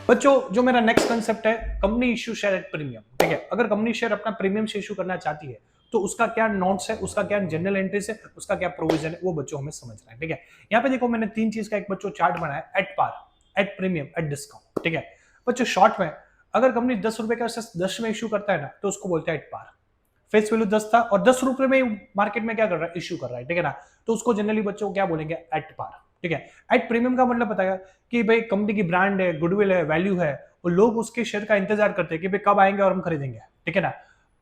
बच्चों जो मेरा नेक्स्ट कंसेप्ट है, company issue share at premium. ठीक है, अगर कंपनी शेयर अपना प्रीमियम से इशू करना चाहती है तो उसका क्या नोट्स है, उसका क्या जनरल एंट्रीज है, उसका क्या प्रोविजन है, वो बच्चों हमें समझना है। ठीक है, यहाँ पे देखो मैंने तीन चीज का एक बच्चों चार्ट बनाया, at par, at premium, at discount. ठीक है बच्चों, शॉर्ट में अगर कंपनी 10 रुपए का 10 में इशू करता है ना तो उसको बोलते हैं एट पार। फेस वैल्यू 10 था और 10 रुपए में मार्केट में क्या कर रहा है, इशू कर रहा है। ठीक है ना, तो उसको जनरली बच्चों को क्या बोलेंगे, एट पार। ठीक है, एट प्रीमियम का मतलब बताया कि भाई कंपनी की ब्रांड है, गुडविल है, वैल्यू है, और लोग उसके शेयर का इंतजार करते हैं कि भाई कब आएंगे और हम खरीदेंगे। ठीक है ना,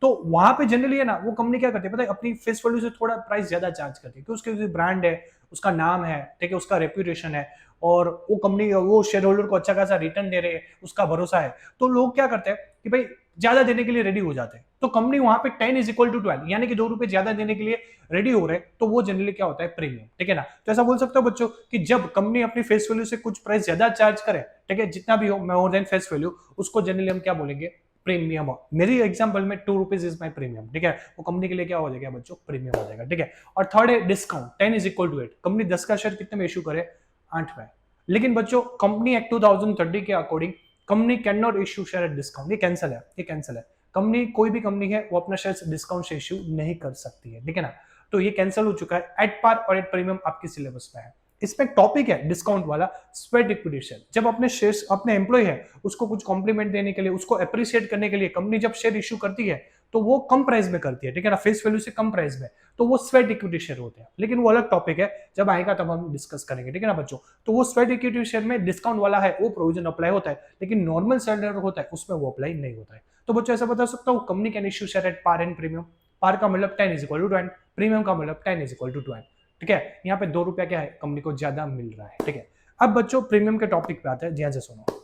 तो वहां पे जनरली है ना वो कंपनी क्या करती है पता है, अपनी फेस वैल्यू से थोड़ा प्राइस ज्यादा चार्ज करती है, क्योंकि उसकी ब्रांड है, उसका नाम है, ठीक है, उसका रेप्यूटेशन है, और वो कंपनी वो शेयर होल्डर को अच्छा खासा रिटर्न दे रहे हैं, उसका भरोसा है, तो लोग क्या करते हैं कि भाई ज्यादा देने के लिए रेडी हो जाते हैं। तो कंपनी वहां पे 10 इज इक्वल टू 12 यानी कि 2 रुपए ज्यादा देने के लिए रेडी हो रहे हैं, तो वो जनरली क्या होता है, प्रीमियम। ठीक है ना, तो ऐसा बोल सकते हो बच्चों कि जब कंपनी अपनी फेस वैल्यू से कुछ प्राइस ज्यादा चार्ज करे, ठीक है, जितना भी हो मोर देन फेस वैल्यू, उसको जनरली हम क्या बोलेंगे, प्रीमियम। मेरी एग्जांपल में 2 रुपीज इज माई प्रीमियम। ठीक है, वो कंपनी के लिए क्या हो जाएगा बच्चों, प्रीमियम हो जाएगा। ठीक है, और थर्ड है discount, 10 is equal to 8। Company 10 का शेयर कितने में इशू करे, 8 में। लेकिन बच्चों कंपनी एक्ट 2030 के according company can not issue share at discount, ये कैंसिल है, ये कैंसिल है। कंपनी कोई भी कंपनी है वो अपना शेयर डिस्काउंट से इशू नहीं कर सकती है। ठीक है ना, तो ये कैंसिल हो चुका है। एट पार और एट प्रीमियम आपके सिलेबस में है। इसमें टॉपिक है डिस्काउंट वाला, स्वेट इक्विटी शेयर। जब अपने शेयर अपने एम्प्लॉय है उसको कुछ कॉम्प्लीमेंट देने के लिए, उसको अप्रिशिएट करने के लिए कंपनी जब शेयर इशू करती है तो वो कम प्राइस में करती है। ठीक है ना, फेस वैल्यू से कम प्राइस में, तो वो स्वेट इक्विटी शेयर होते हैं। लेकिन वो अलग टॉपिक है, जब आएगा तब हम डिस्कस करेंगे। ठीक है ना बच्चों, तो वो स्वेट इक्विटी शेयर में डिस्काउंट वाला है, वो प्रोविजन अप्लाई होता है, लेकिन नॉर्मल शेयर होता है उसमें वो अप्लाई नहीं होता है। तो बच्चों ऐसा बता सकता हूँ, company can issue share at par and premium. Par का मतलब 10 इज इक्वल टू 20, प्रीमियम का मतलब 10 इज इक्वल टू 20। ठीक है, यहाँ पे 2 रुपया क्या है, कंपनी को ज्यादा मिल रहा है। ठीक है, अब बच्चों प्रीमियम के टॉपिक पे आते हैं, ध्यान से सुनो।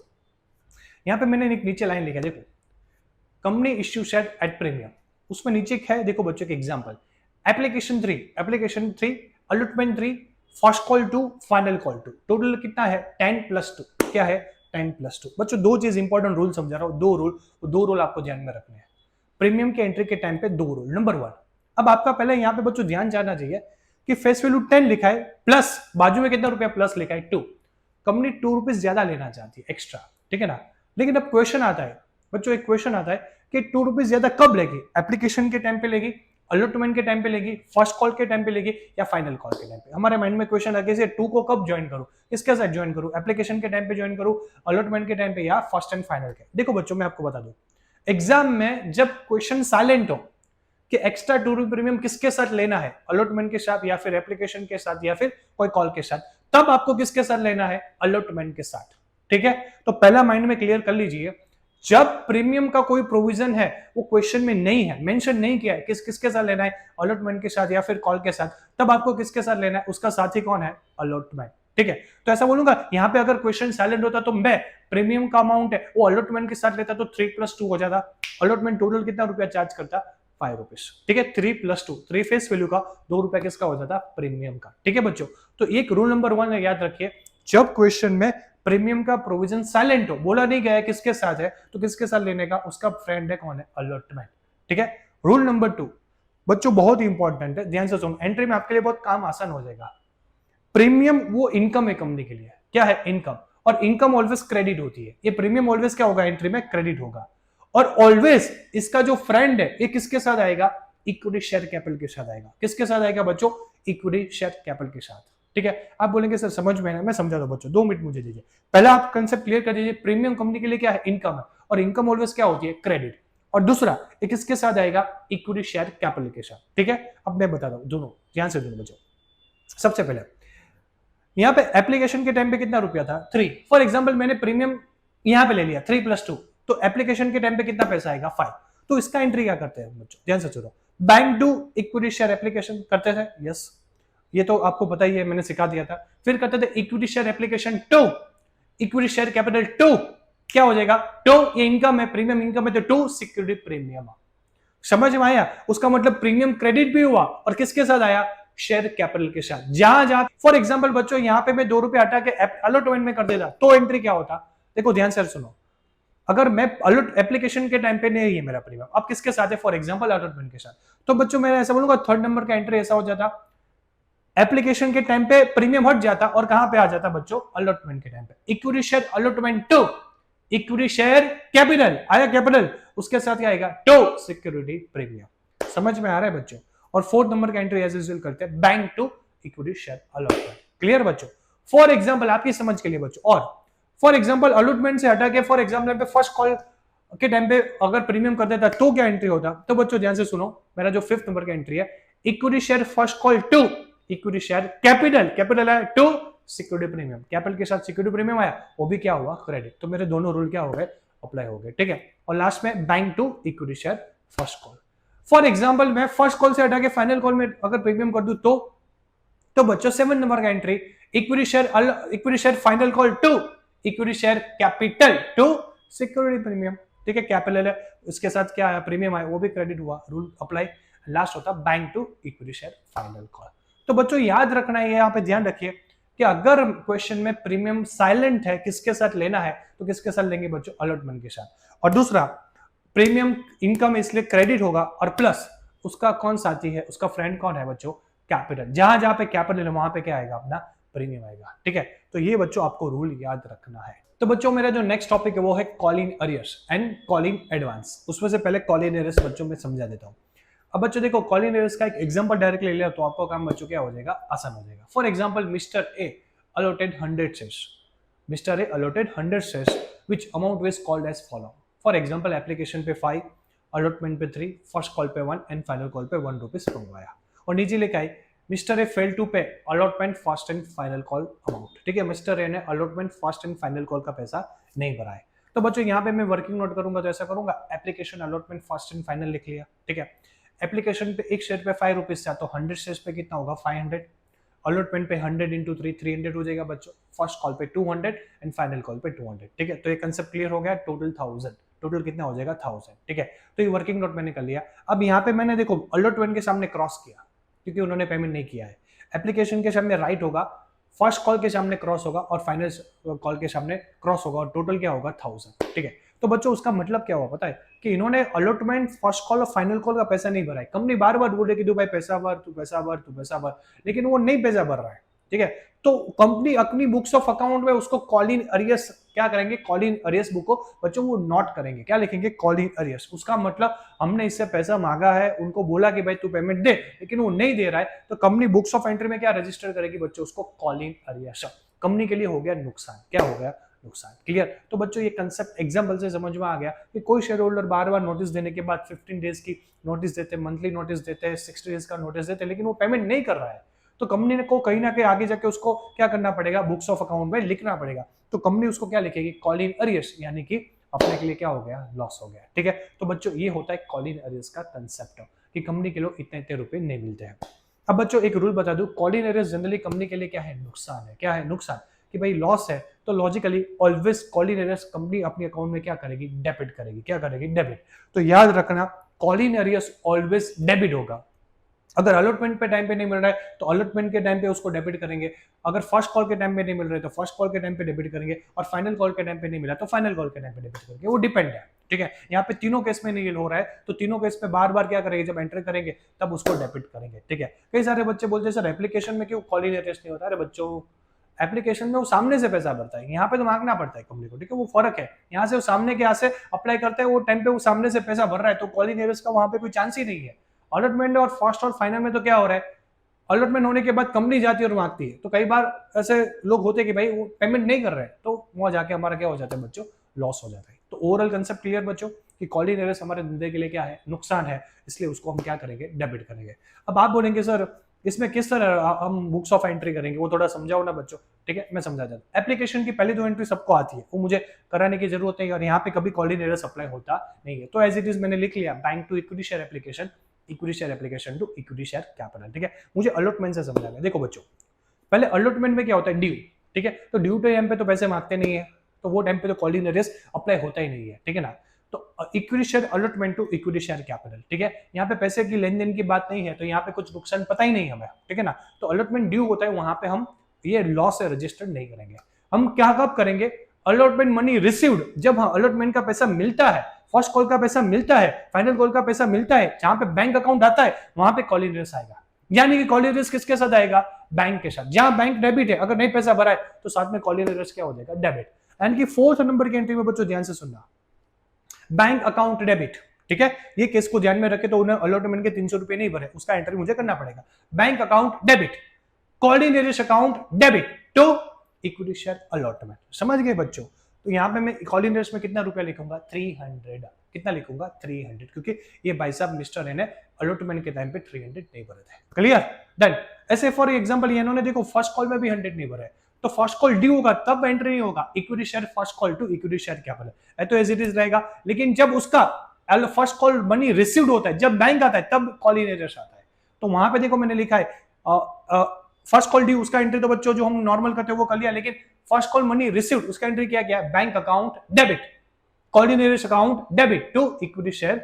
यहाँ पे मैंने एक नीचे लाइन लिखा है, देखो, company issue share at premium, उसमें नीचे है देखो बच्चों के example, application 3, allotment 3, first call 2, final call 2। Total कितना है, 10 प्लस 2। क्या है, 10 प्लस 2। बच्चों दो चीज इंपॉर्टेंट रूल समझा रहा हूं, दो रूल आपको ध्यान में रखने हैं प्रीमियम के एंट्री के टाइम पे। दो रूल, नंबर 1, अब आपका पहले यहाँ पे बच्चों ध्यान जाना चाहिए कि फेस वैल्यू 10 लिखा है, प्लस बाजू में कितना रुपया प्लस लिखा है, 2। कंपनी 2 रुपीज ज्यादा लेना चाहती है एक्स्ट्रा। ठीक है ना, लेकिन अब क्वेश्चन आता है बच्चों, एक क्वेश्चन आता है कि 2 रुपीज ज्यादा कब लेगी, एप्लीकेशन के टाइम पे लेगी, अलॉटमेंट के टाइम पे लेगी, फर्स्ट कॉल के टाइम पे लेगी, या फाइनल कॉल के टाइम पे। हमारे माइंड में क्वेश्चन लगे से 2 को कब ज्वाइन करूं, किसके साथ ज्वाइन करूं, एप्लीकेशन के टाइम पे ज्वाइन करूं, अलॉटमेंट के टाइम पे, या फर्स्ट एंड फाइनल के। देखो बच्चों मैं आपको बता दूं, एग्जाम में जब क्वेश्चन साइलेंट हो कि एक्स्ट्रा 2 रुपये प्रीमियम किसके साथ लेना है, अलॉटमेंट के साथ, या फिर एप्लीकेशन के साथ, या फिर कोई कॉल के साथ, तब आपको किसके साथ लेना है, अलॉटमेंट के साथ। ठीक है, तो पहला माइंड में क्लियर कर लीजिए, जब प्रीमियम का कोई प्रोविजन है वो क्वेश्चन में नहीं है, मेंशन नहीं किया है किसके साथ लेना है, अलॉटमेंट के साथ या फिर कॉल के साथ, तब आपको किसके साथ लेना है, उसका साथी कौन है, अलॉटमेंट। ठीक है, तो ऐसा बोलूंगा यहाँ पे अगर क्वेश्चन साइलेंट होता तो मैं प्रीमियम का अमाउंट है वो अलॉटमेंट के साथ लेता तो 3 प्लस 2 हो जाता। अलॉटमेंट टोटल कितना रुपया चार्ज करता, 5 रुपीज। ठीक है, 3 प्लस 2, 3 फेस वैल्यू का, 2 रुपया किसका हो जाता, प्रीमियम का। ठीक है बच्चों, तो एक रूल नंबर 1 याद रखिए, जब क्वेश्चन में प्रीमियम का प्रोविजन साइलेंट हो, बोला नहीं गया है किसके साथ है, तो किसके साथ लेने का, उसका फ्रेंड है कौन है, अलॉटमेंट। ठीक है, रूल नंबर 2 बच्चों बहुत ही इंपॉर्टेंट है, ध्यान से सुनो, एंट्री में आपके लिए बहुत काम आसान हो जाएगा। प्रीमियम वो इनकम है कंपनी के लिए, क्या है, इनकम, और इनकम ऑलवेज क्रेडिट होती है। ये प्रीमियम ऑलवेज क्या होगा, एंट्री में क्रेडिट होगा, और ऑलवेज इसका जो फ्रेंड है ये किसके साथ आएगा, इक्विटी शेयर कैपिटल के साथ आएगा। किसके साथ आएगा बच्चों, इक्विटी शेयर कैपिटल के साथ। ठीक है, आप बोलेंगे सर समझ में, मैं समझा दो बच्चों, 2 मिनट मुझे दीजिए। पहला आप कंसेप्ट क्लियर कर दीजिए, प्रीमियम कंपनी के लिए क्या है, इनकम है, और इनकम ऑलवेज क्या होती है, क्रेडिट। और दूसरा ये किसके साथ आएगा, इक्विटी शेयर कैपिटल के साथ। ठीक है, अब मैं बता दूं दोनों, ध्यान से दोनों बच्चों। सबसे पहले यहाँ पे एप्लीकेशन के टाइम पे कितना रुपया था, 3। फॉर एग्जाम्पल मैंने प्रीमियम यहाँ पे ले लिया 3 प्लस 2, तो एप्लीकेशन के टाइम पे कितना पैसा आएगा, 5। तो इसका एंट्री क्या करते हैं बच्चों, ध्यान से सुनो, bank to equity share application करते थे, यस, ये तो आपको पता ही है, मैंने सिखा दिया था। फिर करते थे equity share application 2, equity share capital 2, क्या हो जाएगा, 2, ये इनकम है, प्रीमियम इनकम है, तो 2 सिक्योरिटी प्रीमियम। समझ में आया, उसका मतलब प्रीमियम क्रेडिट भी हुआ, और किसके साथ आया, शेयर कैपिटल के साथ। जहां जहां फॉर एग्जांपल बच्चों यहाँ पे मैं 2 रुपए हटा के अलॉटमेंट में कर देता तो एंट्री क्या होता, देखो ध्यान से सुनो, अगर मैं अलॉट एप्लीकेशन के टाइम पे नहीं है मेरा प्रीमियम, अब किसके साथ है, फॉर एग्जांपल अलॉटमेंट के साथ, तो बच्चों मैं ऐसा बोलूंगा थर्ड नंबर का एंट्री ऐसा हो जाता, एप्लीकेशन के टाइम पे प्रीमियम हट जाता और कहां पे आ जाता बच्चों, अलॉटमेंट के टाइम पे, equity share allotment 2, equity share capital आया, कैपिटल उसके साथ क्या आएगा टू सिक्योरिटी प्रीमियम। समझ में आ रहा है बच्चों? और फोर्थ नंबर का एंट्री एज यूजुअल करते हैं bank to equity share allotment. Clear बच्चों? फॉर एग्जांपल आपकी समझ के लिए बच्चों, और फॉर एग्जांपल अलॉटमेंट से हटा के फॉर एग्जांपल पे फर्स्ट कॉल के टाइम पे अगर प्रीमियम कर देता तो क्या एंट्री होता? तो बच्चों ध्यान से सुनो, मेरा जो फिफ्थ नंबर का एंट्री है, equity share first call to equity share capital, capital है टू सिक्योरिटी प्रीमियम, कैपिटल के साथ सिक्योरिटी प्रीमियम आया, वो भी क्या हुआ क्रेडिट। तो मेरे दोनों रूल क्या हो गए अप्लाई हो गए, ठीक है। और लास्ट में bank to equity share first call. For example मैं फर्स्ट कॉल से हटा के फाइनल कॉल में अगर प्रीमियम कर दूं तो बच्चों 7 नंबर का entry equity share final call to equity share capital to security premium, ठीक है। कैपिटल है उसके साथ क्या आया प्रीमियम आया, वो भी क्रेडिट हुआ, रूल अप्लाई। लास्ट होता bank to equity share final call. तो बच्चों याद रखना है, यहाँ पे ध्यान रखिए कि अगर क्वेश्चन में प्रीमियम साइलेंट है किसके साथ लेना है तो किसके साथ लेंगे बच्चों, अलॉटमेंट के साथ। और दूसरा प्रीमियम इनकम इसलिए क्रेडिट होगा, और प्लस उसका कौन साथी है, उसका फ्रेंड कौन है बच्चों, कैपिटल। जहां जहां पे कैपिटल है वहां पे क्या आएगा अपना प्रीमियम आएगा, ठीक है। तो ये बच्चों आपको रूल याद रखना है। तो बच्चों मेरा जो नेक्स्ट टॉपिक है वो है calling arrears and calling advance. उसमें से पहले कॉलिंग अरियर्स बच्चों में समझा देता हूँ। अब बच्चों देखो कॉलिंग अरियर्स का एक एग्जांपल डायरेक्टली ले लिया तो आपका काम बच्चों क्या हो जाएगा, आसान हो जाएगा। For example mister A allotted 100 shares. Mr. A allotted 100 shares, which amount was called as follow. For example, application पे 5, allotment पे 3, first call पे 1 and final call पे 1 रुपीस मंगवाया। और नीचे लिखा है mister A fail to pay allotment first and final call amount, ठीक है। मिस्टर ए ने allotment first and final call का पैसा नहीं भरा है। तो बच्चों यहाँ पे मैं वर्किंग नोट करूंगा तो ऐसा करूंगा, application allotment first and final लिख लिया, ठीक है। एप्लीकेशन पे एक शेयर पे 5 रुपीस था तो 100 शेयर पे कितना होगा 500। अलॉटमेंट पे 100 इंटू 3 300 हो जाएगा बच्चों। फर्स्ट कॉल पे 200 एंड फाइनल कॉल पे 200, ठीक है। तो ये कंसेप्ट क्लियर हो गया। टोटल 1000, टोटल कितना हो जाएगा 1000, ठीक है। तो ये वर्किंग नोट मैंने कर लिया। अब यहाँ पे मैंने देखो अलॉटमेंट के सामने क्रॉस किया क्योंकि उन्होंने पेमेंट नहीं किया है। एप्लीकेशन के सामने राइट होगा, फर्स्ट कॉल के सामने क्रॉस होगा और फाइनल कॉल के सामने क्रॉस होगा और टोटल क्या होगा 1000, ठीक है। तो बच्चों उसका मतलब क्या हुआ पता है कि इन्होंने अलॉटमेंट फर्स्ट कॉल और फाइनल कॉल का पैसा नहीं भरा है। कंपनी बार बार बोल रही कि तू भाई पैसा भर, तू पैसा भर, तू पैसा भर, लेकिन वो नहीं पैसा भर रहा है, ठीक है। तो कंपनी अपनी बुक्स ऑफ अकाउंट में उसको कॉल इन अरियर्स क्या करेंगे, कॉल इन अरियर्स बुक को बच्चों वो नोट करेंगे, क्या लिखेंगे कॉल इन अरियर्स। उसका मतलब हमने इससे पैसा मांगा है, उनको बोला कि भाई तू पेमेंट दे, लेकिन वो नहीं दे रहा है, तो कंपनी बुक्स ऑफ एंट्री में क्या रजिस्टर करेगी बच्चों, उसको कॉल इन अरियर्स। कंपनी के लिए हो गया नुकसान, क्या हो गया नुकसान, क्लियर। तो बच्चों ये कंसेप्ट एग्जांपल से समझ में आ गया कि कोई शेयर होल्डर बार बार नोटिस देने के बाद 15 डेज की नोटिस देते, मंथली नोटिस देते, 60 डेज का नोटिस देते, लेकिन वो पेमेंट नहीं कर रहा है, तो कंपनी को कहीं ना कहीं आगे जाके उसको क्या करना पड़ेगा, बुक्स ऑफ अकाउंट में लिखना पड़ेगा। तो कंपनी उसको क्या लिखेगी, कॉल इन अरियर्स, यानी कि अपने के लिए क्या हो गया, लॉस हो गया, ठीक है। तो बच्चों ये होता है कॉल इन अरियर्स का कंसेप्ट कि कंपनी के लोग इतने रुपए नहीं मिलते हैं। अब बच्चों एक रूल बता दूं, call in arrears generally company के लिए क्या है, नुकसान है। क्या है नुकसान, कि भाई लॉस है तो logically always call in arrears company अपने अकाउंट में क्या करेगी, डेबिट करेगी। क्या करेगी, डेबिट। तो याद रखना call in arrears always debit होगा। अगर अलॉटमेंट पे टाइम पे नहीं मिल रहा है तो अलॉटमेंट के टाइम पे उसको डेबिट करेंगे, अगर फर्स्ट कॉल के टाइम पे नहीं मिल रहा है तो फर्स्ट कॉल के टाइम पे डेबिट करेंगे, और फाइनल कॉल के टाइम पे नहीं मिला तो फाइनल कॉल के टाइम पे डेबिट करेंगे। वो डिपेंड है, ठीक है। यहाँ पे तीनों केस में नहीं हो रहा है तो तीनों केस में बार बार क्या करेंगे, जब एंटर करेंगे तब उसको डेबिट करेंगे, ठीक है। कई सारे बच्चे बोलते हैं सर एप्लीकेशन में क्यों कॉल इन अरियर्स नहीं होता। अरे बच्चों एप्लीकेशन में वो सामने से पैसा भरता है, यहाँ पे तो मांगना पड़ता है कंपनी को, ठीक है। वो फर्क है, यहाँ से वो सामने के यहाँ से अप्लाई करता है, वो टाइम पे वो सामने से पैसा भर रहा है, तो कॉल इन अरियर्स का वहां पे कोई चांस ही नहीं है। अलॉटमेंट और फर्स्ट और फाइनल में तो क्या हो रहा है, अलॉटमेंट होने के बाद कंपनी जाती है और मांगती है, तो कई बार ऐसे लोग होते हैं कि भाई वो पेमेंट नहीं कर रहे हैं, तो वहां जाके हमारा क्या हो जाता है बच्चों, लॉस हो जाता है। तो ओवरऑल कंसेप्ट क्लियर बच्चों कि कॉल इन अरियर्स हमारे धंधे के लिए क्या है, नुकसान है, इसलिए उसको हम क्या करेंगे, डेबिट करेंगे। अब आप बोलेंगे सर इसमें किस तरह हम बुक्स ऑफ एंट्री करेंगे, वो थोड़ा समझाओ ना बच्चों, ठीक है। मैं समझा देता। एप्लीकेशन की पहली 2 एंट्री सबको आती है, वो मुझे कराने की जरूरत नहीं, और यहाँ पे कभी कॉल इन अरियर्स अप्लाई होता नहीं है। तो एज इट इज मैंने लिख लिया bank to equity share application, equity share application to equity share capital, ठीक है। मुझे अलॉटमेंट से समझाना है। देखो बच्चों पहले अलॉटमेंट में क्या होता है, ड्यू, ठीक है। तो ड्यू टाइम पे तो पैसे मांगते नहीं है, तो वो टाइम पे तो कॉल इन अरियर्स अप्लाई होता ही नहीं है, ठीक है ना। तो equity share allotment to equity share capital, ठीक है। यहाँ पे पैसे की लेन देन की बात नहीं है, तो यहाँ पे कुछ नुकसान पता ही नहीं हमें, ठीक है ना। तो अलॉटमेंट ड्यू होता है, वहां पे हम ये लॉस से रजिस्टर नहीं करेंगे। हम क्या कब करेंगे, अलॉटमेंट मनी रिसीव्ड, जब अलॉटमेंट का पैसा मिलता है, फर्स्ट कॉल का पैसा मिलता है, फाइनल कॉल का पैसा मिलता है, जहां पे बैंक अकाउंट आता है वहां पे कॉल इन अरियर्स आएगा। यानी कि कॉल इन अरियर्स किसके साथ आएगा, बैंक के साथ। जहां बैंक डेबिट है, अगर नहीं पैसा भरा है तो साथ में कॉल इन अरियर्स क्या हो जाएगा, डेबिट। यानी कि 4th नंबर की एंट्री में बच्चों ध्यान से सुनना, बैंक अकाउंट डेबिट, ठीक है, ये केस को ध्यान में रखे तो उन्हें अलॉटमेंट के 300 रुपए नहीं भरे, उसका एंट्री मुझे करना पड़ेगा। Bank account debit, calls in arrears account debit to equity share allotment. समझ गए बच्चों? तो यहाँ पे मैं कॉलिनेरियस में कितना रुपया लिखूंगा 300, कितना लिखूंगा 300, क्योंकि ये भाई साहब मिस्टर ने अलॉटमेंट के टाइम पे 300 नहीं भरे थे। क्लियर? डन। ऐसे फॉर एग्जांपल इन्होंने देखो फर्स्ट कॉल में भी 100 नहीं भरे, तो फर्स्ट कॉल ड्यू होगा तब एंट्री नहीं होगा, equity share first call to equity share capital है तो एज इट इज रहेगा। लेकिन जब उसका फर्स्ट कॉल मनी रिसीव्ड होता है, जब बैंक आता है तब कॉलिनेरियस आता है, तो वहां पे देखो मैंने लिखा है फर्स्ट कॉल ड्यू, उसका एंट्री तो बच्चों जो हम नॉर्मल करते हैं वो कर लिया, लेकिन फर्स्ट कॉल मनी रिसीव्ड उसका एंट्री क्या किया, bank account debit, calls in arrears account debit to equity share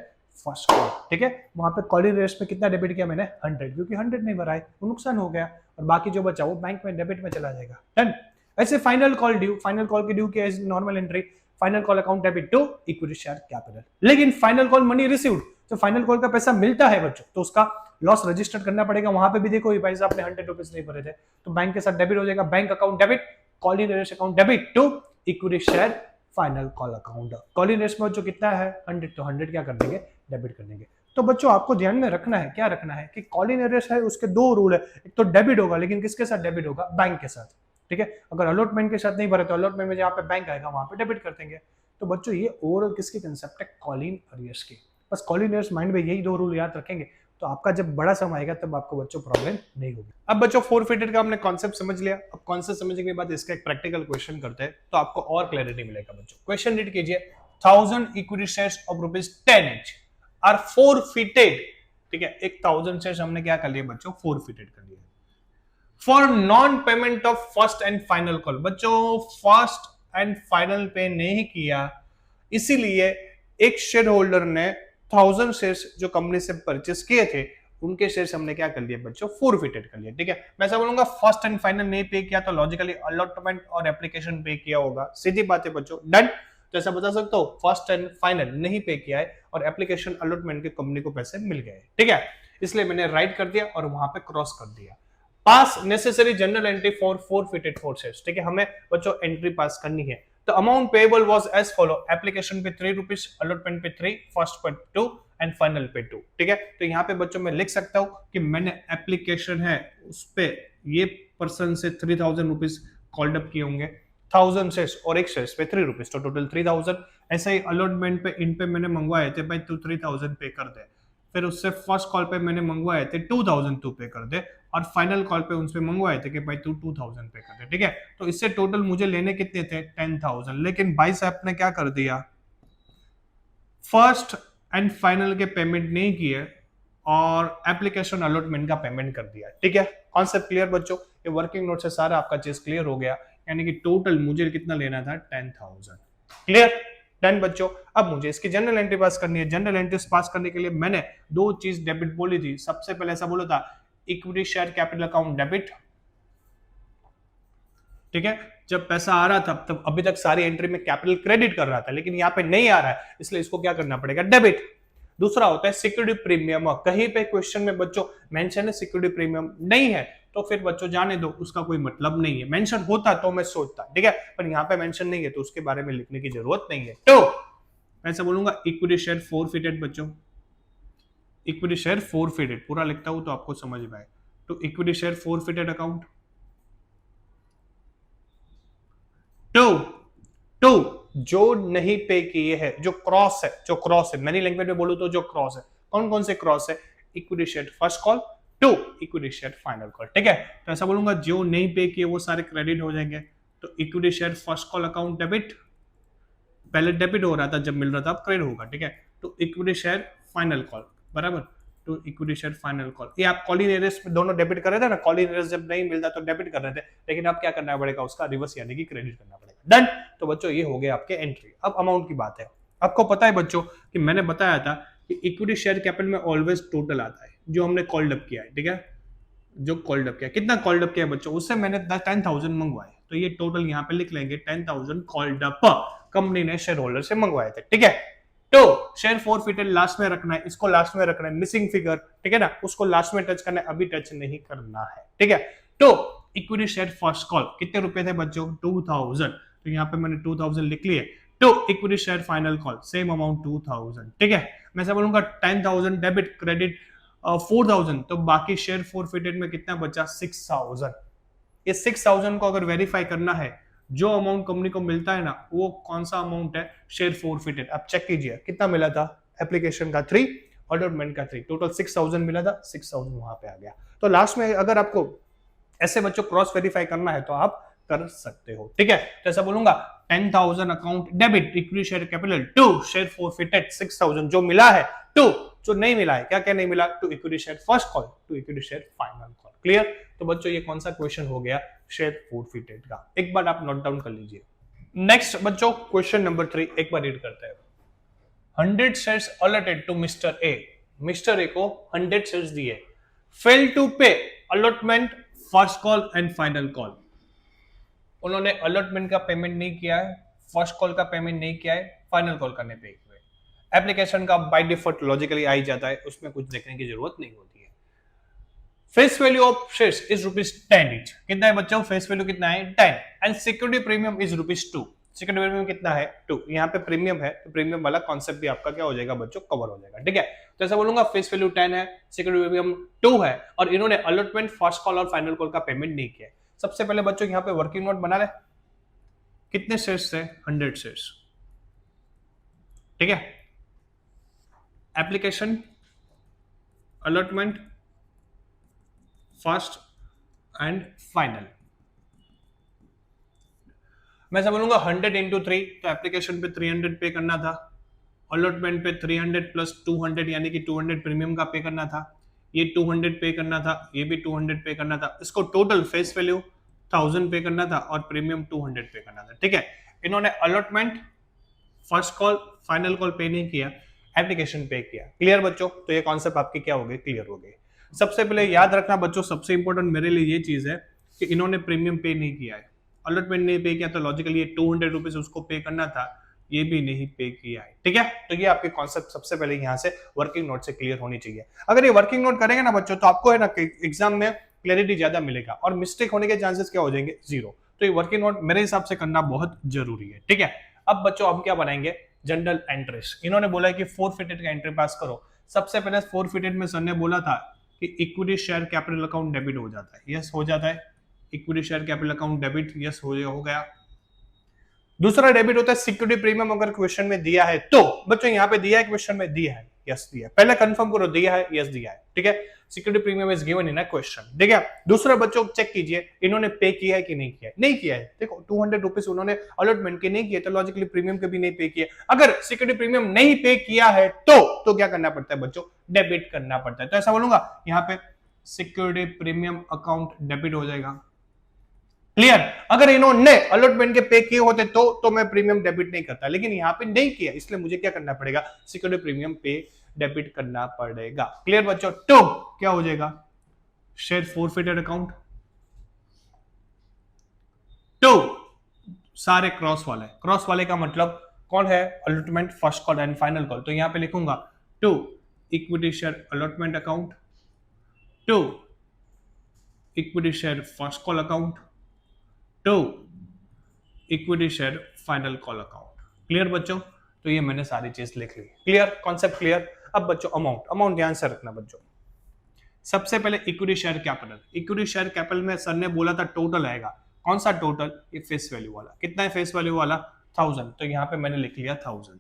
first call. ठीक है, वहां पे कॉलिनेरियस में कितना डेबिट किया मैंने 100, क्योंकि 100 नहीं भरा है वो नुकसान हो गया, और बाकी जो बचा वो बैंक में डेबिट में चला जाएगा। डन। ऐसे final call due, final call की ड्यू की normal entry, final call account debit to equity share capital. लेकिन फाइनल कॉल मनी रिसीव्ड, तो फाइनल कॉल का पैसा मिलता है बच्चों तो उसका लॉस रजिस्टर करना पड़ेगा। वहां पे भी देखो ये भाई साहब ने 100 रुपीज नहीं भरे थे तो बैंक के साथ डेबिट हो जाएगा, bank account debit, calls in arrears account debit to equity share final call account. Calls in arrears में जो कितना है 100, तो 100 क्या कर देंगे, डेबिट कर देंगे। तो बच्चों आपको ध्यान में रखना है, क्या रखना है कि कॉलिनेरियस है उसके दो रूल है, एक तो डेबिट होगा, लेकिन किसके साथ डेबिट होगा, बैंक के साथ। ठीक है, अगर अलॉटमेंट के साथ नहीं भरे तो अलॉटमेंट में जहां पे बैंक आएगा वहां पे डेबिट कर देंगे। तो बच्चों ये ओवरऑल किसकी कंसेप्ट है, कॉलिनेरियस की। बस कॉलिनेरियस माइंड में यही दो रूल याद रखेंगे तो आपका जब बड़ा सम आएगा तब आपको बच्चों प्रॉब्लम नहीं होगी। अब बच्चों फोरफिटेड का हमने कॉन्सेप्ट समझ लिया, अब कॉन्सेप्ट समझने के बाद इसका एक प्रैक्टिकल क्वेश्चन करते हैं तो आपको और क्लैरिटी मिलेगा बच्चों। क्वेश्चन रीड कीजिए, 1000 equity shares of ₹10 each are forfeited. ठीक है, 1000 शेयर्स हमने क्या कर लिया बच्चों, फोरफिटेड कर लिया for non payment of first and final call. बच्चों फर्स्ट एंड फाइनल पे नहीं किया, इसीलिए एक शेयर होल्डर ने 1000 शेयर्स जो कंपनी से परचेस किए थे उनके शेयर्स हमने क्या कर लिए बच्चों, फोरफिटेड कर लिए। ठीक है, मैं ऐसा बोलूंगा फर्स्ट एंड फाइनल नहीं पे किया तो लॉजिकली अलॉटमेंट और एप्लीकेशन पे किया होगा, सीधी बात है बच्चों। डन। तो ऐसा बता सकते हो फर्स्ट एंड फाइनल नहीं पे किया है और एप्लीकेशन अलॉटमेंट के कंपनी को पैसे मिल गए। ठीक है, इसलिए मैंने राइट कर दिया और वहां पे क्रॉस कर दिया। Pass necessary general entry for forfeited 4 shares. ठीक है, हमें बच्चों एंट्री पास करनी है। तो amount payable was as follow, application पे 3 रुपीज, अलॉटमेंट पे 3, फर्स्ट पे 2 एंड फाइनल पे 2। ठीक है, तो यहाँ पे बच्चों मैं लिख सकता हूँ कि मैंने एप्लीकेशन है उस पे ये पर्सन से 3000 रुपीज कॉल्ड अप किए होंगे, 1000 शेयर्स और एक शेयर्स पे 3 रुपीज, तो टोटल 3000। ऐसे ही अलॉटमेंट पे इन पे मैंने मंगवाए थे भाई तू 3000 पे कर दे, फिर उससे फर्स्ट कॉल पे मैंने मंगवाए थे 2000 तू पे कर दे, और फाइनल कॉल पे उनसे मंगवाए थे कि भाई तू 2000 पे कर दे। ठीक है, तो इससे टोटल मुझे लेने कितने थे 10,000, लेकिन भाई साहब ने क्या कर दिया, फर्स्ट एंड फाइनल के पेमेंट नहीं किए और एप्लीकेशन अलॉटमेंट का पेमेंट कर दिया। ठीक है, कॉन्सेप्ट क्लियर बच्चों? ये वर्किंग नोट से सारा आपका चीज क्लियर हो गया, यानी कि टोटल मुझे कितना लेना था 10,000। क्लियर? डन बच्चों। अब मुझे इसकी जनरल एंट्री पास करनी है। जनरल एंट्री पास करने के लिए मैंने दो चीज डेबिट बोली थी। सबसे पहले ऐसा बोला था equity share capital account debit. ठीक है, जब पैसा आ रहा था तब अभी तक सारी एंट्री में कैपिटल क्रेडिट कर रहा था, लेकिन यहाँ पे नहीं आ रहा है इसलिए इसको क्या करना पड़ेगा, डेबिट। दूसरा होता है सिक्योरिटी प्रीमियम। कहीं पे क्वेश्चन में बच्चों मेंशन है सिक्योरिटी प्रीमियम नहीं है तो फिर बच्चों जाने दो, उसका कोई मतलब नहीं है। मेंशन होता तो मैं सोचता, ठीक है, पर यहाँ पे मेंशन नहीं है तो उसके बारे में लिखने की जरूरत नहीं है। तो मैं ऐसा बोलूंगा इक्विटी शेयर फोरफिटेड बच्चों, इक्विटी शेयर फोरफिटेड पूरा लिखता हूं तो आपको समझ में आए। तो equity share forfeited account to जो नहीं पे किए हैं, जो क्रॉस है, जो क्रॉस है, मैंने लैंग्वेज में बोलूं तो जो क्रॉस है, कौन कौन से क्रॉस है, equity share first call to equity share final call. ठीक है, तो ऐसा बोलूंगा जो नहीं पे किए वो सारे क्रेडिट हो जाएंगे। तो equity share first call account debit, पहले डेबिट हो रहा था जब मिल रहा था, अब क्रेडिट होगा। ठीक है, तो इक्विटी शेयर फाइनल कॉल बराबर to equity share final call. ये आप कॉलिनेरियस में दोनों डेबिट कर रहे थे ना, कॉलिनेरियस जब नहीं मिलता तो डेबिट कर रहे थे, लेकिन अब क्या करना पड़ेगा, उसका रिवर्स यानी कि क्रेडिट करना पड़ेगा। डन। तो बच्चों ये हो गया आपके एंट्री। अब अमाउंट की बात है। आपको पता है बच्चों कि मैंने बताया था कि इक्विटी शेयर कैपिटल में ऑलवेज टोटल आता है जो हमने कॉल्ड अप किया है। ठीक है, जो कॉल्ड अप किया, कितना कॉल्ड अप किया बच्चों, उससे मैंने 10,000 मंगवाए, तो ये टोटल यहाँ पे लिख लेंगे 10,000 कॉल्ड अप कंपनी ने शेयर होल्डर से मंगवाए थे। ठीक है, तो शेयर फोरफिटेड लास्ट में रखना है, इसको लास्ट में रखना है, मिसिंग फिगर, ठीक है ना, उसको लास्ट में टच करना है, अभी टच नहीं करना है। ठीक है, तो इक्विटी शेयर फर्स्ट कॉल कितने रुपए थे बच्चों, 2000। तो यहाँ पे मैंने 2000 लिख लिए। To equity share final call same amount 2000, ठीक है। मैं से बोलूंगा 10,000 डेबिट क्रेडिट 4000, तो बाकी शेयर फॉरफिटेड में कितना बचा 6000। ये 6000 को अगर वेरीफाई करना है, जो अमाउंट कंपनी को मिलता है ना वो कौन सा अमाउंट है, शेयर फॉरफिटेड। आप चेक कीजिए कितना मिला था, एप्लीकेशन का 3, अलॉटमेंट का 3, टोटल 6000 मिला था, 6000 वहां पे आ गया। तो लास्ट में अगर आपको ऐसे बच्चों क्रॉस वेरीफाई करना है तो आप कर सकते हो, ठीक है। तो ऐसा बोलूंगा 10,000 account debit equity share capital to share forfeited 6000, जो मिला है टू, जो नहीं मिला है क्या क्या नहीं मिला, to equity share first call, to equity share final call. Clear. तो बच्चों ये कौन सा क्वेश्चन हो गया, शेयर फॉरफिटेड का। एक बार आप नोट डाउन कर लीजिए। नेक्स्ट बच्चों क्वेश्चन नंबर 3 एक बार रीड करते हैं। 100 shares allotted to mister A. Mister A को 100 शेयर्स दिए, fail to pay allotment first call and final call. उन्होंने अलॉटमेंट का पेमेंट नहीं किया है, फर्स्ट कॉल का पेमेंट नहीं किया है, फाइनल कॉल करने पे हुए। एप्लीकेशन का बाय डिफॉल्ट लॉजिकली आ ही जाता है, उसमें कुछ देखने की जरूरत नहीं होती है। Face value of shares is ₹10 each. कितना है बच्चों, फेस वैल्यू कितना है 10, and security premium is ₹2। Security premium कितना है 2। यहाँ पे प्रीमियम है तो प्रीमियम वाला कॉन्सेप्ट भी आपका क्या हो जाएगा बच्चों, कवर हो जाएगा, ठीक है। तो ऐसा बोलूंगा फेस वैल्यू 10 है, सिक्योरिटी प्रीमियम 2 है, और इन्होंने अलॉटमेंट फर्स्ट कॉल और फाइनल कॉल का पेमेंट नहीं किया। सबसे पहले बच्चों यहाँ पे वर्किंग नोट बना ले। कितने शेयर्स थे, 100 शेयर्स, ठीक है। Application, allotment, first and final. मैं ऐसा बोलूंगा 100 इंटू 3, तो एप्लीकेशन पे 300 पे करना था, अलॉटमेंट पे 300 प्लस 200 यानी कि 200 प्रीमियम का पे करना था, ये 200 पे करना था, ये भी 200 पे करना था। इसको टोटल फेस वैल्यू 1000 पे करना था और प्रीमियम 200 पे करना था, ठीक है। इन्होंने allotment, first call, final call पे नहीं किया, एप्लीकेशन पे किया। क्लियर बच्चों। तो ये कॉन्सेप्ट आपके क्या हो गए, क्लियर हो गए। सबसे पहले याद रखना बच्चों, सबसे इंपॉर्टेंट मेरे लिए ये चीज है कि इन्होंने प्रीमियम पे नहीं किया है, अलॉटमेंट नहीं पे किया, तो लॉजिकली ये 200 रुपीज उसको पे करना था, ये भी नहीं पे किया है, ठीक है। तो ये आपके कॉन्सेप्ट सबसे पहले यहाँ से वर्किंग नोट से क्लियर होनी चाहिए। अगर ये वर्किंग नोट करेंगे ना बच्चों तो आपको है ना एग्जाम में क्लैरिटी ज्यादा मिलेगा और मिस्टेक होने के चांसेस क्या हो जाएंगे, 0। तो ये वर्किंग नोट मेरे हिसाब से करना बहुत जरूरी है, ठीक है। अब बच्चों हम क्या बनाएंगे, जनरल एंट्रीज। इन्होंने बोला है कि फॉरफिटेड का एंट्री पास करो। सबसे पहले फॉरफिटेड में सर ने बोला था कि equity share capital account debit हो जाता है, यस हो जाता है। Equity share capital account debit, yes हो गया। दूसरा डेबिट होता है सिक्योरिटी प्रीमियम, अगर क्वेश्चन में दिया है तो। बच्चों यहाँ पे दिया है, क्वेश्चन में दिया है, यस दिया है। पहले कंफर्म करो दिया है, यस दिया है, ठीक है। Security premium is given in a question, ठीक है। दूसरा बच्चों चेक कीजिए इन्होंने पे किया है कि नहीं किया है, नहीं किया है। देखो 200 रुपीज उन्होंने अलॉटमेंट के नहीं किए, तो लॉजिकली प्रीमियम के भी नहीं पे किए। अगर सिक्योरिटी प्रीमियम नहीं पे किया है तो क्या करना पड़ता है बच्चों, डेबिट करना पड़ता है। तो ऐसा बोलूंगा यहाँ पे सिक्योरिटी प्रीमियम अकाउंट डेबिट हो जाएगा। क्लियर। अगर इन्होंने अलॉटमेंट के पे किए होते तो मैं प्रीमियम डेबिट नहीं करता, लेकिन यहाँ पे नहीं किया, इसलिए मुझे क्या करना पड़ेगा, सिक्योरिटी प्रीमियम पे डेबिट करना पड़ेगा। क्लियर बच्चों। तो क्या हो जाएगा, शेयर फॉरफिटेड अकाउंट, तो सारे क्रॉस वाले का मतलब कौन है, allotment, first call and final call. तो यहां पे लिखूंगा to equity share allotment account, to equity share first call account, to equity share final call account. Clear बच्चों। तो ये मैंने सारी चीज लिख ली। Clear, concept clear. अब बच्चों अमाउंट ध्यान से रखना बच्चों। सबसे पहले equity share capital. Equity share capital में सर ने बोला था टोटल आएगा, कौन सा टोटल, ये फेस वैल्यू वाला। कितना है फेस वैल्यू वाला, 1000, तो यहाँ पे मैंने लिख लिया 1000,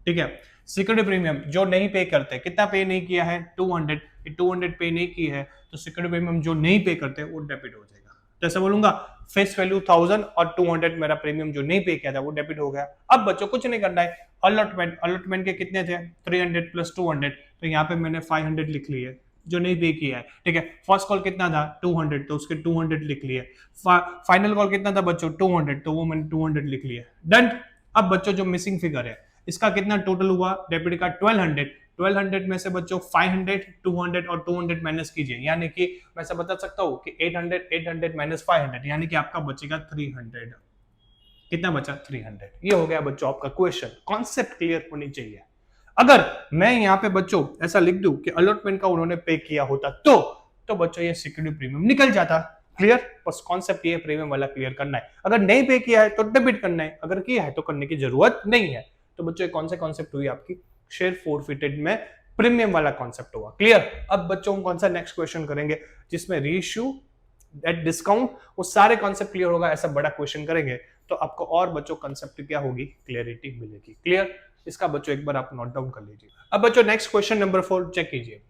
ठीक है। सिक्योरिटी प्रीमियम जो नहीं पे करते, कितना पे नहीं किया है 200, 200 पे नहीं की है, तो सिक्योरिटी प्रीमियम जो नहीं पे करते वो डेबिट हो जाएगा। जैसे बोलूंगा फेस वैल्यू 1000 और 200 मेरा प्रीमियम जो नहीं पे किया था वो डेबिट हो गया। अब बच्चों कुछ नहीं करना है, अलॉटमेंट के कितने थे 300 प्लस 200, तो यहाँ पे मैंने 500 लिख लिए जो नहीं पे किया है, ठीक है। फर्स्ट कॉल कितना था 200, तो उसके 200 लिख लिए। फाइनल कॉल कितना था बच्चों 200, तो वो मैंने 200 लिख लिया, डन। अब बच्चों जो मिसिंग फिगर है इसका कितना टोटल हुआ डेबिट का 1200 में से बच्चों 500, 200 और 200 माइनस कीजिए, यानी कि मैं ऐसा बता सकता हूं कि 800 माइनस 500, यानी कि आपका बचेगा 300। कितना बचा 300। ये हो गया बच्चों आपका क्वेश्चन। कॉन्सेप्ट क्लियर होनी चाहिए। अगर मैं यहाँ पे बच्चों ऐसा लिख दूं कि अलॉटमेंट का उन्होंने पे किया होता तो बच्चों ये सिक्योरिटी प्रीमियम निकल जाता। क्लियर? बस कॉन्सेप्ट ये प्रीमियम वाला क्लियर करना है। अगर नहीं पे किया है तो डेबिट करना है, अगर किया है तो करने की जरूरत नहीं है। तो बच्चों कौन सा कॉन्सेप्ट हुई आपकी? शेयर फोरफिटेड में प्रीमियम वाला कॉन्सेप्ट हुआ। क्लियर? अब बच्चों कौन सा नेक्स्ट क्वेश्चन करेंगे जिसमें रीइश्यू एट डिस्काउंट, वो सारे कॉन्सेप्ट क्लियर होगा, ऐसा बड़ा क्वेश्चन करेंगे तो आपको और बच्चों कॉन्सेप्ट क्या होगी, क्लियरिटी मिलेगी। क्लियर? इसका बच्चों एक बार आप नोट डाउन कर लीजिए। अब बच्चों नेक्स्ट क्वेश्चन नंबर 4 चेक कीजिए।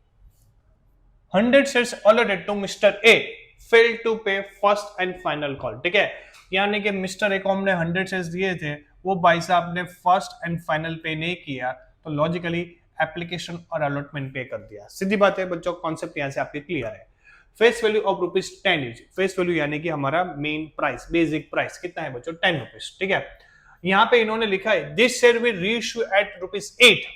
100 shares allotted to Mr. A failed to pay first and final call। ठीक है, यानी कि मिस्टर ए को हमने 100 शेयर्स दिए थे, वो भाई साहब ने फर्स्ट एंड फाइनल पे नहीं किया, तो लॉजिकली एप्लीकेशन और अलॉटमेंट पे कर दिया। सीधी बात है बच्चों, कॉन्सेप्ट यहां से आपके क्लियर है। Face value of ₹10 is, face value यानी कि हमारा मेन प्राइस, बेसिक प्राइस कितना है बच्चों? ₹10। ठीक है, यहां पे इन्होंने लिखा है this share will reissue at ₹8।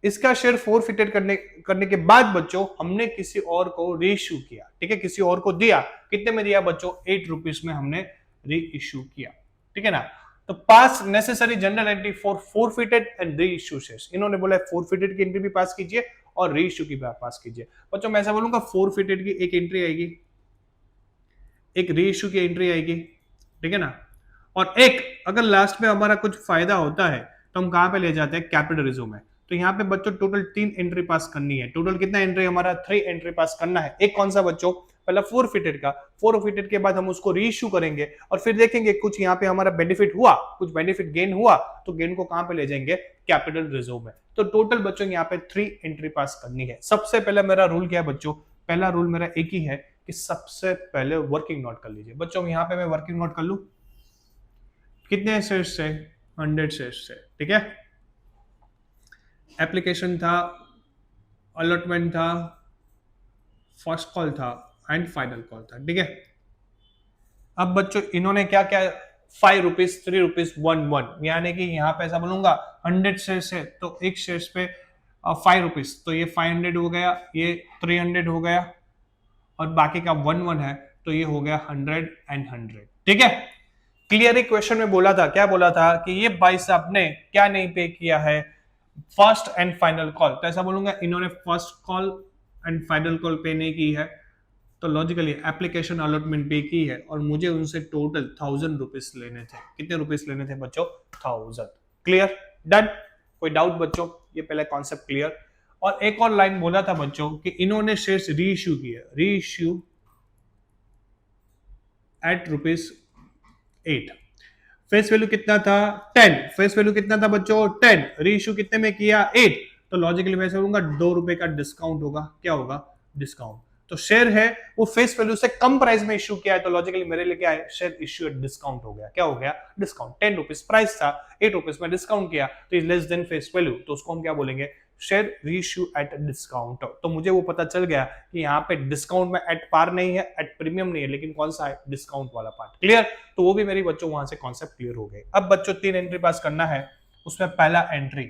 इसका शेयर फोरफिटेड करने के बाद बच्चों हमने किसी और को रीइश्यू किया। ठीक है, किसी और को दिया, कितने में दिया बच्चों? ₹8 में हमने रीइश्यू किया। ठीक है ना? तो पास necessary general entry for forfeited and reissue shares. इन्होंने बोला फोरफिटेड की एंट्री भी पास कीजिए और रीइश्यू की भी पास कीजिए। बच्चों मैं ऐसा बोलूंगा फोरफिटेड की एक एंट्री आएगी, एक रीइश्यू की एंट्री आएगी। ठीक है ना? और एक अगर लास्ट में हमारा कुछ फायदा होता है तो हम कहां पे ले जाते हैं? कैपिटल रिजर्व में। तो यहाँ पे बच्चों टोटल 3 एंट्री पास करनी है। टोटल कितना एंट्री? हमारा 3 एंट्री पास करना है। एक कौन सा बच्चों? पहला फोरफिटेड का। फोरफिटेड के बाद हम उसको रीइश्यू करेंगे और फिर देखेंगे कुछ यहाँ पे हमारा बेनिफिट हुआ, कुछ बेनिफिट गेन हुआ, तो गेन को कहां पे ले जाएंगे? कैपिटल रिजर्व में। तो टोटल बच्चों यहाँ पे 3 एंट्री पास करनी है। सबसे पहले मेरा रूल क्या है बच्चों? पहला रूल मेरा एक ही है कि सबसे पहले वर्किंग नोट कर लीजिए। बच्चों यहाँ पे मैं वर्किंग नोट कर लू, कितने शेयर्स से? 100 शेयर्स से। ठीक है, एप्लीकेशन था, अलॉटमेंट था, फर्स्ट कॉल था एंड फाइनल कॉल था। ठीक है, अब बच्चों इन्होंने क्या क्या? ₹5, ₹3, 1, यानी कि यहां पे ऐसा बोलूंगा 100 शेयर्स है तो एक शेयर्स पे ₹5, तो ये 500 हो गया, ये 300 हो गया और बाकी का 1 है तो ये हो गया 100 एंड 100। ठीक है, क्लियर? क्वेश्चन में बोला था, क्या बोला था कि ये भाई साहब ने क्या नहीं पे किया है? First and final call. तो ऐसा बोलूंगा इन्होंने first call and final call पे नहीं की है, तो लॉजिकली एप्लीकेशन अलॉटमेंट पे की है और मुझे उनसे टोटल ₹1000 लेने थे। कितने रुपीस लेने थे बच्चों? 1000। क्लियर? डन? कोई डाउट बच्चों? ये पहले कॉन्सेप्ट क्लियर। और एक और लाइन बोला था बच्चों कि इन्होंने शेयर्स रीइश्यू किए, रीइश्यू एट ₹8। फेस वैल्यू कितना था? 10। फेस वैल्यू कितना था बच्चों? 10। रीइश्यू कितने में किया? 8। तो लॉजिकली मैं बोलूंगा ₹2 का डिस्काउंट होगा। क्या होगा? डिस्काउंट। तो शेयर है वो फेस वैल्यू से कम प्राइस में इश्यू किया है, तो लॉजिकली मेरे लिए क्या है? शेयर इश्यू एट डिस्काउंट हो गया। क्या हो गया? डिस्काउंट। ₹10 प्राइस था, ₹8 में डिस्काउंट किया तो is less than face value, तो उसको हम क्या बोलेंगे? Share reissue at discount. तो मुझे वो पता चल गया कि यहाँ पे डिस्काउंट में एट पार नहीं है, एट प्रीमियम नहीं है, लेकिन कौन सा है? डिस्काउंट वाला पार्ट। क्लियर? तो वो भी मेरी बच्चों वहां से कॉन्सेप्ट क्लियर हो गए। अब बच्चों 3 एंट्री पास करना है, उसमें पहला एंट्री,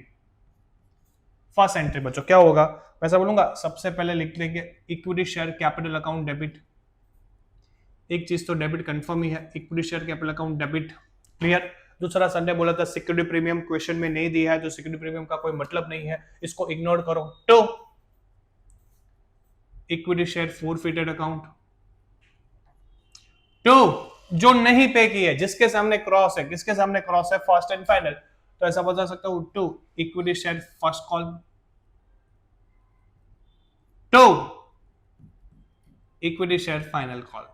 फर्स्ट एंट्री बच्चों क्या होगा? वैसा बोलूंगा सबसे पहले लिख लेंगे equity share capital account debit. एक चीज तो डेबिट कंफर्म ही है, equity share capital account debit. Clear? दूसरा संडे बोला था सिक्योरिटी प्रीमियम, क्वेश्चन में नहीं दिया है तो सिक्योरिटी प्रीमियम का कोई मतलब नहीं है, इसको इग्नोर करो। तो equity share forfeited account. To जो नहीं पे की है, जिसके सामने क्रॉस है, किसके सामने क्रॉस है? First and final. तो ऐसा बता सकता हूं to equity share first call, to equity share final call.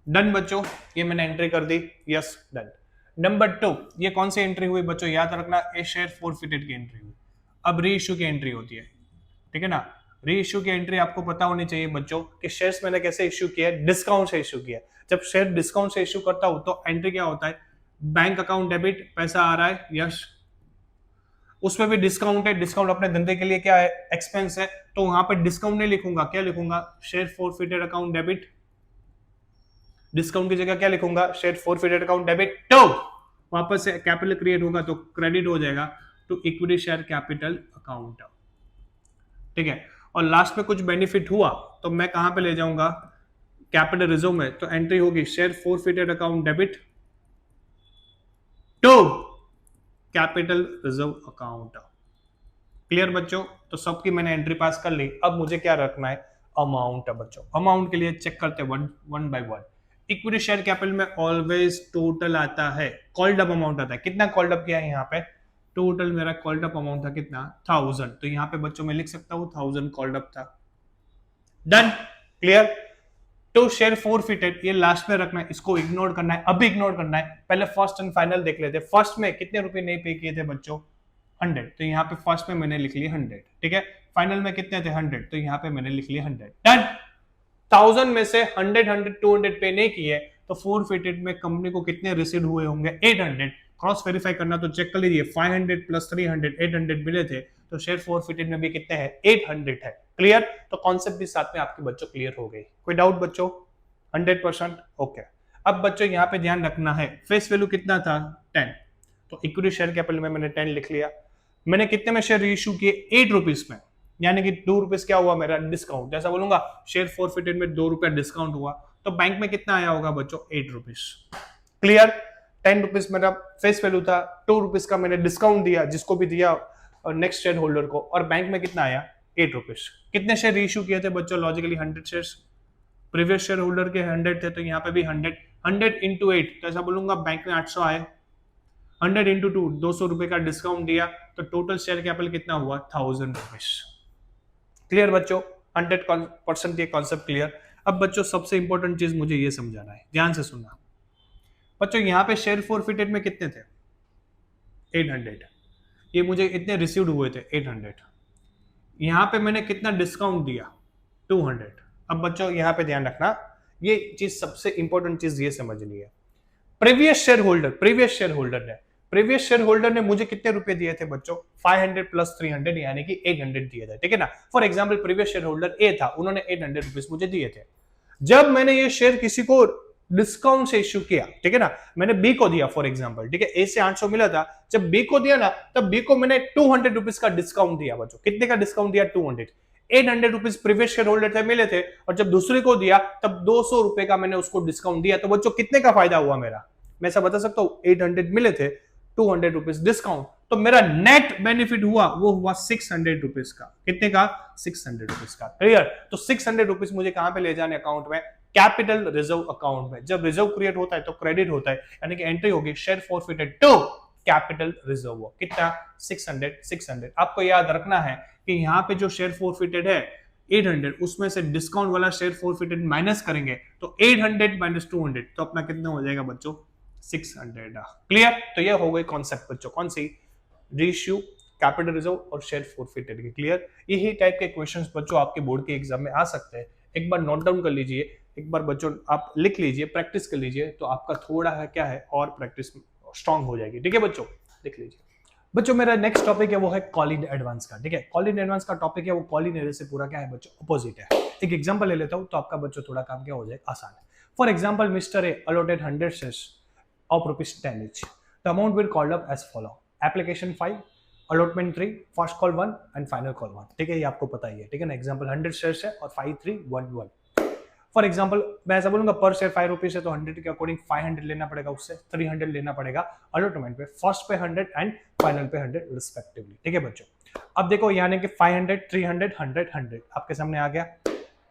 Done बच्चों, ये मैंने एंट्री कर दी। Yes, done. नंबर 2, ये कौन सी एंट्री हुई बच्चों? याद रखना, ए शेयर फोरफिटेड की एंट्री हुई। अब री इश्यू की एंट्री होती है। ठीक है ना? री इश्यू की एंट्री आपको पता होनी चाहिए बच्चों कि शेयर्स मैंने कैसे इश्यू किया? डिस्काउंट से इश्यू किया। जब शेयर डिस्काउंट से इश्यू करता हूं तो एंट्री क्या होता है? बैंक अकाउंट डेबिट, पैसा आ रहा है, यस, उसमें भी डिस्काउंट है। डिस्काउंट अपने धंधे के लिए क्या है? एक्सपेंस है, तो वहां पर डिस्काउंट नहीं लिखूंगा, क्या लिखूंगा? Share forfeited account debit. Discount की जगह क्या लिखूंगा? Share forfeited account debit. तो वापस से कैपिटल क्रिएट होगा तो क्रेडिट हो जाएगा to equity share capital account. ठीक है, और लास्ट में कुछ बेनिफिट हुआ तो मैं कहां पे ले जाऊंगा? कैपिटल रिजर्व में। तो एंट्री होगी share forfeited account debit to capital reserve account. Clear बच्चों? तो सबकी मैंने एंट्री पास कर ली। अब मुझे क्या रखना है? अमाउंट है बच्चों। अमाउंट के लिए चेक करते हैं one by one. Equity share capital में ऑलवेज टोटल आता है, कॉल्ड अप अमाउंट आता है। कितना कॉल्ड अप किया है यहाँ पे? टोटल मेरा कॉल्ड अप अमाउंट था कितना? 1000। तो यहाँ पे बच्चों मैं लिख सकता हूँ 1000 कॉल्ड अप था। Done, clear. To share forfeited, ये लास्ट में रखना है, इसको इग्नोर करना है, अभी इग्नोर करना है। पहले फर्स्ट एंड फाइनल देख लेते हैं। फर्स्ट में कितने रुपए नहीं पे किए थे बच्चों? 100। तो यहाँ पे फर्स्ट में मैंने लिख लिया 100, ठीक है। फाइनल में कितने थे? 100। तो यहाँ पे मैंने लिख लिया 100। डन। 1000 में से 100 200 पे नहीं किए तो फोरफिटेड में कंपनी को कितने रिसीव हुए होंगे? 800। क्रॉस वेरीफाई करना तो चेक कर लीजिए, 500 प्लस 300 800 मिले थे, तो शेयर फोरफिटेड में भी कितने हैं? 800 है। क्लियर। तो कॉन्सेप्ट भी साथ में आपके बच्चों क्लियर हो गई। कोई डाउट बच्चों? 100%। ओके। अब बच्चों यहाँ पे ध्यान रखना है, फेस वैल्यू कितना था? 10। तो इक्विटी शेयर कैपिटल में मैंने 10 लिख लिया। मैंने कितने में शेयर इश्यू किए? 8 रुपीज में, यानी कि 2 रुपीज क्या हुआ मेरा? डिस्काउंट। जैसा बोलूंगा शेयर फोरफिटेड में 2 रुपया डिस्काउंट हुआ, तो बैंक में कितना आया होगा बच्चों? 8 रुपीज। क्लियर। 10 रुपीज मेरा फेस वैल्यू था, 2 रुपीज का मैंने डिस्काउंट दिया जिसको भी दिया नेक्स्ट शेयर होल्डर को, और बैंक में कितना आया? 8 रुपीज। कितने शेयर इश्यू किए थे बच्चों? Logically 100 shares. Previous share holder के 100 थे, तो यहाँ पे भी 100 इंटू 8, तो ऐसा बोलूंगा बैंक में 800 आए। 100 इंटू 2, 200 रुपए का डिस्काउंट दिया, तो टोटल शेयर कैपिटल कितना हुआ? 1000 रुपीज। क्लियर बच्चों? 100% ये कॉन्सेप्ट क्लियर। अब बच्चों सबसे इंपॉर्टेंट चीज मुझे ये समझाना है, ध्यान से सुनना बच्चों। यहाँ पे शेयर फोरफिटेड में कितने थे? 800। ये मुझे इतने रिसीव्ड हुए थे 800। यहाँ पे मैंने कितना डिस्काउंट दिया? 200। अब बच्चों यहाँ पे ध्यान रखना, ये चीज सबसे इंपॉर्टेंट चीज ये समझनी है। प्रीवियस शेयर होल्डर ने मुझे कितने रुपए दिए थे बच्चों? 500 प्लस 300 यानी कि 800 दिए थे, ठीक है ना। For example previous shareholder A था, उन्होंने 800 रुपीज मुझे दिए थे। जब मैंने ये शेयर किसी को डिस्काउंट से इश्यू किया, ठीक है ना, मैंने बी को दिया फॉर एग्जांपल, ठीक है, ए से 800 मिला था, जब बी को दिया ना, तब बी को मैंने 200 रुपीज का डिस्काउंट दिया बच्चों। कितने का डिस्काउंट दिया? 200। 800 रुपीज प्रीवियस शेयर होल्डर थे, मिले थे, और जब दूसरे को दिया तब 200 रुपए का मैंने उसको डिस्काउंट दिया। तो बच्चों कितने का फायदा हुआ मेरा? मैं ऐसा बता सकता हूं, 800 मिले थे, 200 रुपीज डिस्काउंट, तो मेरा नेट बेनिफिट हुआ वो हुआ 600 रुपीज का। कितने का? 600 रुपीज का। क्लियर। तो 600 रुपीज मुझे कहां पे ले जाने? अकाउंट में, कैपिटल रिजर्व अकाउंट में। जब रिजर्व क्रिएट होता है तो क्रेडिट होता है, यानी कि एंट्री होगी share forfeited to capital reserve. कितना? 600। आपको याद रखना है कि यहाँ पे जो शेयर फोरफिटेड है 800, उसमें से डिस्काउंट वाला शेयर फोरफिटेड माइनस करेंगे तो 800 माइनस 200, तो अपना कितना हो जाएगा बच्चों? 600। क्लियर। तो ये हो गई कॉन्सेप्ट बच्चों, कौन सी? रीइश्यू, कैपिटल रिजर्व और शेयर फोरफिटेड की। क्लियर। यही टाइप के क्वेश्चंस बच्चों आपके बोर्ड के एग्जाम में आ सकते हैं। एक बार नोट डाउन कर लीजिए, एक बार बच्चों आप लिख लीजिए, प्रैक्टिस कर लीजिए, तो आपका थोड़ा है क्या है और प्रैक्टिस स्ट्रांग हो जाएगी। ठीक है बच्चों, लिख लीजिए। बच्चों मेरा नेक्स्ट टॉपिक है वो है कॉल इन एडवांस का। ठीक है, कॉल इन एडवांस का टॉपिक है वो कॉल इन एरर से पूरा क्या है बच्चों? अपोजिट है। एक एग्जांपल ले लेता हूं तो आपका बच्चों थोड़ा काम क्या हो जाए? आसान है। For example mister A allotted 100 shares of ₹10 each. The amount will called up as follow: application 5, allotment 3, first call 1 and final call 1. ठीक है, ये आपको पता ही है। ठीक है ना। एग्जांपल 100 shares है और 5 3 1 1। फॉर एग्जाम्पल मैं ऐसा बोलूंगा पर शेयर 5 रुपीज है तो 100 के अकॉर्डिंग 500 लेना पड़ेगा, उससे 300 लेना पड़ेगा अलॉटमेंट पे, फर्स्ट पे 100 एंड फाइनल पे 100 रिस्पेक्टिवली। ठीक है बच्चों। अब देखो यानी कि 500 300 100 100 आपके सामने आ गया।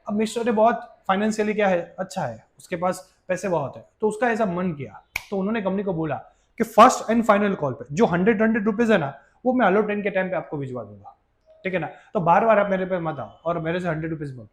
अब मिस्टर बहुत फाइनेंशियली क्या है? अच्छा है, उसके पास पैसे बहुत है, तो उसका ऐसा मन किया तो उन्होंने कंपनी को बोला कि फर्स्ट एंड फाइनल कॉल पे जो 100 रुपीज है ना, वो मैं अलॉटमेंट के टाइम पे आपको भिजवा दूंगा। ठीक है ना। तो बार बार आप मेरे पे मत आओ और मेरे से 100 रुपीज मत।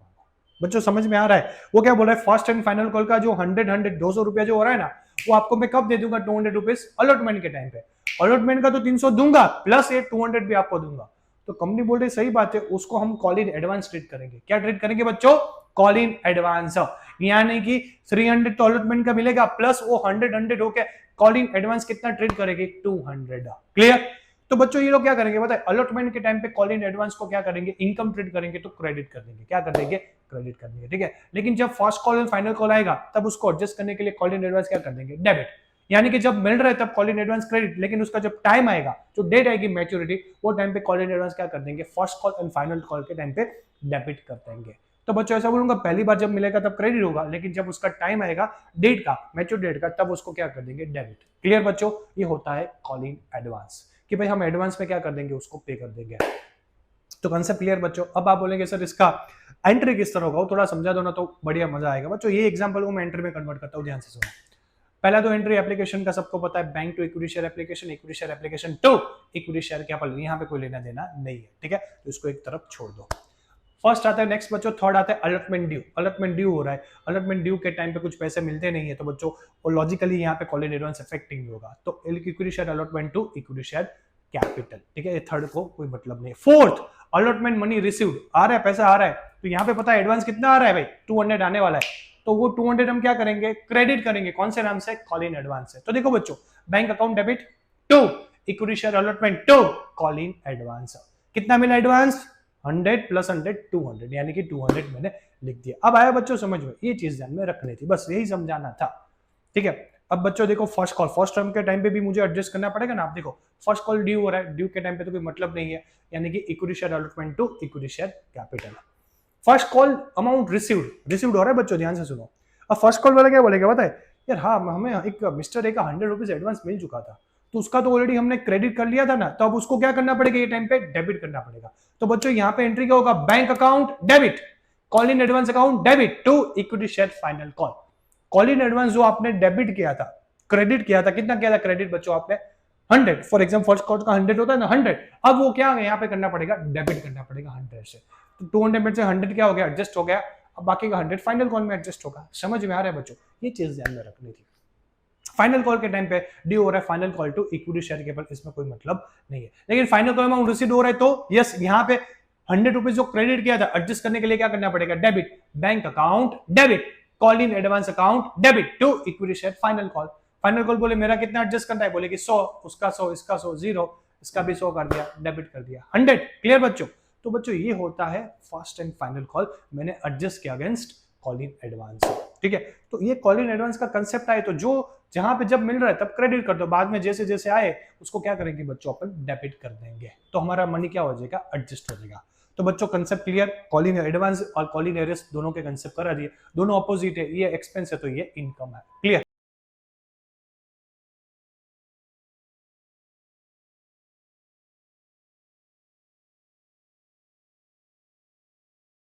बच्चों समझ में आ रहा है? वो क्या बोल रहा है? फर्स्ट एंड फाइनल कॉल का जो 100 200 रुपया जो हो रहा है ना, वो आपको मैं कब दे दूंगा? 200 रुपीज अलॉटमेंट के टाइम पे। अलॉटमेंट का तो 300 दूंगा, प्लस ये 200 भी आपको दूंगा। तो कंपनी बोल रही सही बात है, उसको हम कॉल इन एडवांस ट्रीट करेंगे। क्या ट्रीट करेंगे बच्चों? Call in advance. यानी कि 300 तो अलॉटमेंट का मिलेगा, प्लस वो 100 होके कॉल इन एडवांस कितना ट्रीट करेगी? 200। क्लियर। तो बच्चों ये लोग क्या करेंगे बताए? अलॉटमेंट के टाइम पे कॉल इन एडवांस को क्या करेंगे? इनकम ट्रीट करेंगे, तो क्रेडिट कर देंगे। क्या कर देंगे? क्रेडिट कर देंगे। ठीक है। लेकिन जब first call and final call आएगा तब उसको एडजस्ट करने के लिए कॉल इन एडवांस क्या कर देंगे? डेबिट। यानी कि जब मिल रहा है तब कॉल इन एडवांस क्रेडिट, लेकिन उसका जब टाइम आएगा, जो डेट आएगी मैच्योरिटी, वो टाइम पे कॉल इन एडवांस क्या कर देंगे? First call and final call के टाइम पे डेबिट कर देंगे। तो बच्चों ऐसा बोलूंगा पहली बार जब मिलेगा तब क्रेडिट होगा, लेकिन जब उसका टाइम आएगा डेट का, मैच्योर डेट का, तब उसको क्या कर देंगे? डेबिट। क्लियर बच्चों। ये होता है कॉल इन एडवांस कि भाई हम एडवांस में क्या कर देंगे? उसको पे कर देंगे। तो कंसेप्ट क्लियर बच्चों। अब आप बोलेंगे सर इसका एंट्री किस तरह होगा, वो थोड़ा समझा दो ना तो बढ़िया मजा आएगा बच्चों। ये एग्जांपल को मैं एंट्री में कन्वर्ट करता हूँ, ध्यान से सुनो। पहला तो एंट्री एप्लीकेशन का सबको पता है, bank to equity share application, equity share application to equity share capital, यहाँ पे कोई लेना देना नहीं है, ठीक है, तो इसको एक तरफ छोड़ दो। फर्स्ट आता है, नेक्स्ट बच्चों थर्ड आता है अलॉटमेंट ड्यू। अलॉटमेंट ड्यू हो रहा है, अलॉटमेंट ड्यू के टाइम पे कुछ पैसे मिलते नहीं है, तो बच्चों वो लॉजिकली यहाँ पे कॉल इन एडवांस इफेक्टिंग होगा, तो equity share allotment to equity share capital, ठीक है, ये थर्ड को कोई मतलब नहीं। फोर्थ अलॉटमेंट मनी रिसीव्ड, आ रहा है पैसा आ रहा है, तो यहाँ पे पता है एडवांस कितना आ रहा है भाई, 200 आने वाला है, तो वो 200 हम क्या करेंगे, क्रेडिट करेंगे, कौन से नाम से, कॉल इन एडवांस से। तो देखो बच्चों, bank account debit to equity share allotment to call in advance, कितना मिला एडवांस, 100 प्लस 100 200, यानी कि 200 मैंने लिख दिया। अब आया बच्चों समझ में, ये चीज ध्यान में रखनी थी, बस यही समझाना था, ठीक है। अब बच्चों देखो फर्स्ट कॉल, फर्स्ट टर्म के टाइम पे भी मुझे एडजस्ट करना पड़ेगा ना। आप देखो फर्स्ट कॉल ड्यू हो रहा है, ड्यू के टाइम पे तो कोई मतलब नहीं है, यानी कि equity share allotment to equity share capital. First call amount received, received हो रहा है बच्चों, ध्यान से सुनो। अब फर्स्ट कॉल वाला क्या बोलेगा पता है, यार हाँ हमें एक मिस्टर ए का 100 रुपीज एडवांस मिल चुका था, तो उसका तो ऑलरेडी हमने क्रेडिट कर लिया था ना, तो अब उसको क्या करना पड़ेगा, ये टाइम पे डेबिट करना पड़ेगा। तो बच्चों यहाँ पे एंट्री क्या होगा, bank account debit, call in advance account debit to equity share final call. Call in advance जो आपने डेबिट किया था, क्रेडिट किया था, कितना किया था क्रेडिट बच्चों आपने, 100, फॉर एग्जाम्पल फर्स्ट कॉल का 100 होता है ना, 100, अब वो क्या यहाँ पे करना पड़ेगा, डेबिट करना पड़ेगा 100 से, तो 200 में से 100 क्या हो गया, एडजस्ट हो गया, अब बाकी का 100 फाइनल कॉल में एडजस्ट होगा। समझ में आ रहा है बच्चों, ये चीज ध्यान में रखनी थी। फाइनल कॉल के टाइम पे ड्यू हो रहा है final call to equity share capital, इसमें कोई मतलब नहीं है, लेकिन फाइनल कॉल अमाउंट रिसीव हो रहा है तो यस, यहाँ पे 100 रुपीज जो क्रेडिट किया था, एडजस्ट करने के लिए क्या करना पड़ेगा, debit, bank account debit, call in advance account debit to equity share final call. Final call बोले मेरा कितना एडजस्ट करना है, बोले कि 100, उसका 100, इसका 100, 0, इसका भी 100 कर दिया, डेबिट कर दिया 100। क्लियर बच्चों, तो बच्चों ये होता है फर्स्ट एंड फाइनल कॉल, मैंने एडजस्ट किया अगेंस्ट कॉल इन एडवांस, ठीक है। तो ये कॉल इन एडवांस का कंसेप्ट आए तो जो जहां पे जब मिल रहा है तब क्रेडिट कर दो, बाद में जैसे जैसे आए उसको क्या करेंगे बच्चों, अपन डेबिट कर देंगे, तो हमारा मनी क्या हो जाएगा, एडजस्ट हो जाएगा। तो बच्चों concept clear, call in advance और कॉल इन एरियस दोनों के कंसेप्ट करा दिए, दोनों ऑपोजिट है, ये एक्सपेंस है तो ये इनकम है, क्लियर।